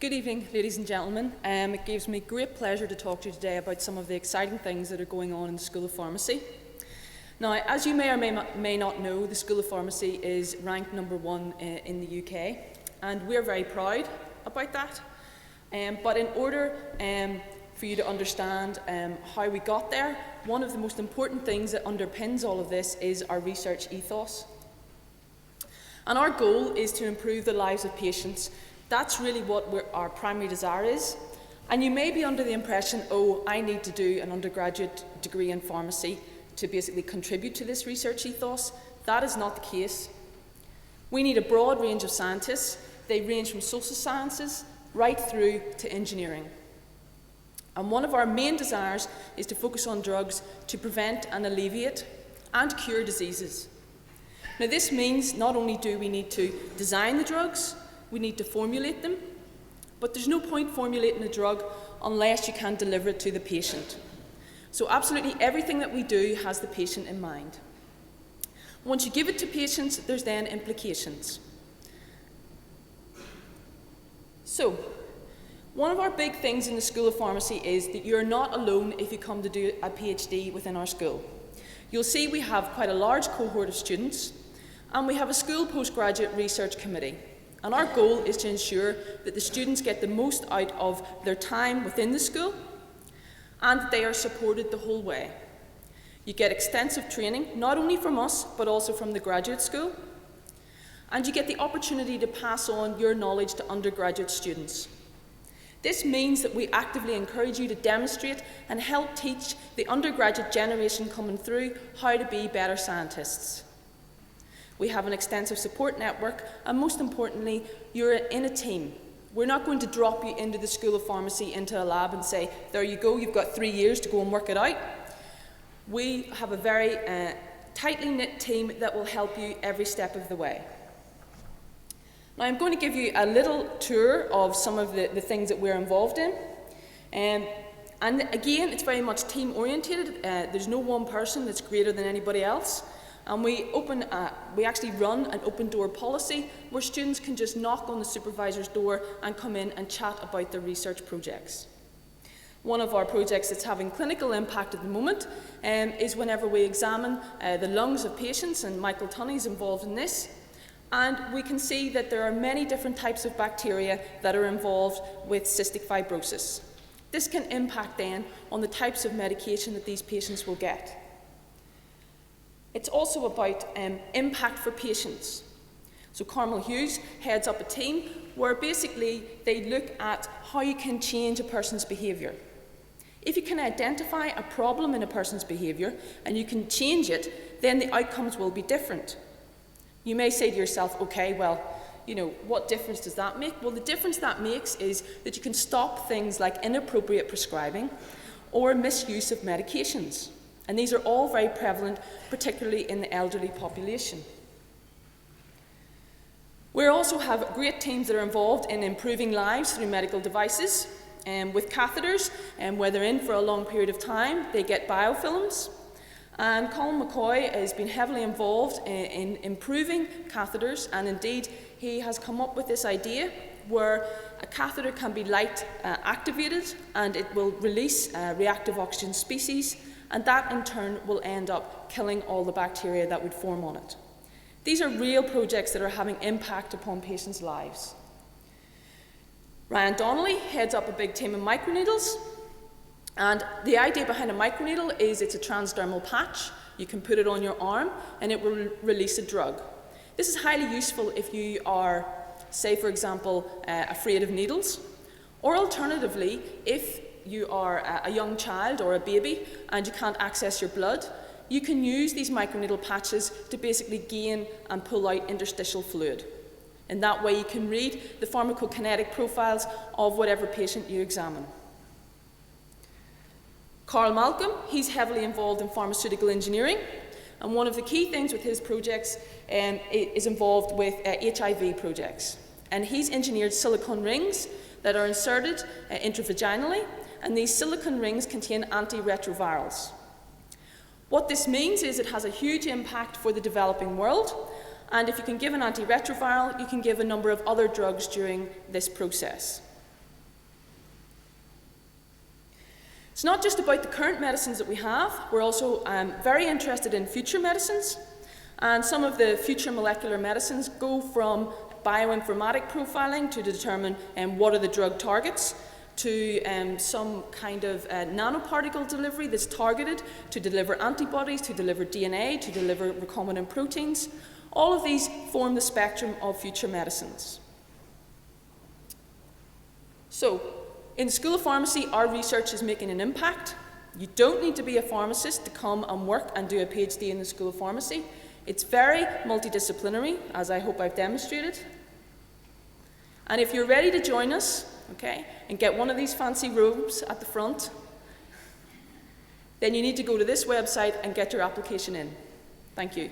Good evening, ladies and gentlemen. It gives me great pleasure to talk to you today about some of the exciting things that are going on in the School of Pharmacy. Now, as you may or may not know, the School of Pharmacy is ranked #1 in the UK, and we're very proud about that. But in order for you to understand how we got there, one of the most important things that underpins all of this is our research ethos. And our goal is to improve the lives of patients. That's really what our primary desire is. And you may be under the impression, oh, I need to do an undergraduate degree in pharmacy to basically contribute to this research ethos. That is not the case. We need a broad range of scientists. They range from social sciences right through to engineering. And one of our main desires is to focus on drugs to prevent and alleviate and cure diseases. Now, this means not only do we need to design the drugs, we need to formulate them, but there's no point formulating a drug unless you can deliver it to the patient. So absolutely everything that we do has the patient in mind. Once you give it to patients, there's then implications. So, one of our big things in the School of Pharmacy is that you're not alone if you come to do a PhD within our school. You'll see we have quite a large cohort of students, and we have a school postgraduate research committee. And our goal is to ensure that the students get the most out of their time within the school and that they are supported the whole way. You get extensive training, not only from us, but also from the graduate school. And you get the opportunity to pass on your knowledge to undergraduate students. This means that we actively encourage you to demonstrate and help teach the undergraduate generation coming through how to be better scientists. We have an extensive support network, and most importantly, you're in a team. We're not going to drop you into the School of Pharmacy, into a lab and say, there you go, you've got 3 years to go and work it out. We have a very tightly knit team that will help you every step of the way. Now, I'm going to give you a little tour of some of the things that we're involved in. And again, it's very much team orientated. There's no one person that's greater than anybody else. And we actually run an open door policy where students can just knock on the supervisor's door and come in and chat about their research projects. One of our projects that's having clinical impact at the moment is whenever we examine the lungs of patients, and Michael Tunney's involved in this. And we can see that there are many different types of bacteria that are involved with cystic fibrosis. This can impact then on the types of medication that these patients will get. It's also about impact for patients. So Carmel Hughes heads up a team where basically they look at how you can change a person's behaviour. If you can identify a problem in a person's behaviour and you can change it, then the outcomes will be different. You may say to yourself, okay, well, what difference does that make? Well, the difference that makes is that you can stop things like inappropriate prescribing or misuse of medications. And these are all very prevalent, particularly in the elderly population. We also have great teams that are involved in improving lives through medical devices. With catheters, where they're in for a long period of time, they get biofilms. And Colin McCoy has been heavily involved in improving catheters, and indeed he has come up with this idea where a catheter can be light activated and it will release reactive oxygen species, and that in turn will end up killing all the bacteria that would form on it. These are real projects that are having impact upon patients' lives. Ryan Donnelly heads up a big team in Microneedles, and the idea behind a microneedle is it's a transdermal patch. You can put it on your arm and it will release a drug. This is highly useful if you are, say for example, afraid of needles, or alternatively, if you are a young child or a baby and you can't access your blood, you can use these microneedle patches to basically gain and pull out interstitial fluid. In that way you can read the pharmacokinetic profiles of whatever patient you examine. Carl Malcolm, he's heavily involved in pharmaceutical engineering, and one of the key things with his projects is involved with HIV projects. And he's engineered silicone rings that are inserted intravaginally, and these silicone rings contain antiretrovirals. What this means is it has a huge impact for the developing world, and if you can give an antiretroviral, you can give a number of other drugs during this process. It's not just about the current medicines that we have, we're also very interested in future medicines. And some of the future molecular medicines go from bioinformatic profiling to determine what are the drug targets, to some kind of nanoparticle delivery that's targeted to deliver antibodies, to deliver DNA, to deliver recombinant proteins. All of these form the spectrum of future medicines. So, in the School of Pharmacy, our research is making an impact. You don't need to be a pharmacist to come and work and do a PhD in the School of Pharmacy. It's very multidisciplinary, as I hope I've demonstrated. And if you're ready to join us, okay, and get one of these fancy robes at the front, then you need to go to this website and get your application in. Thank you.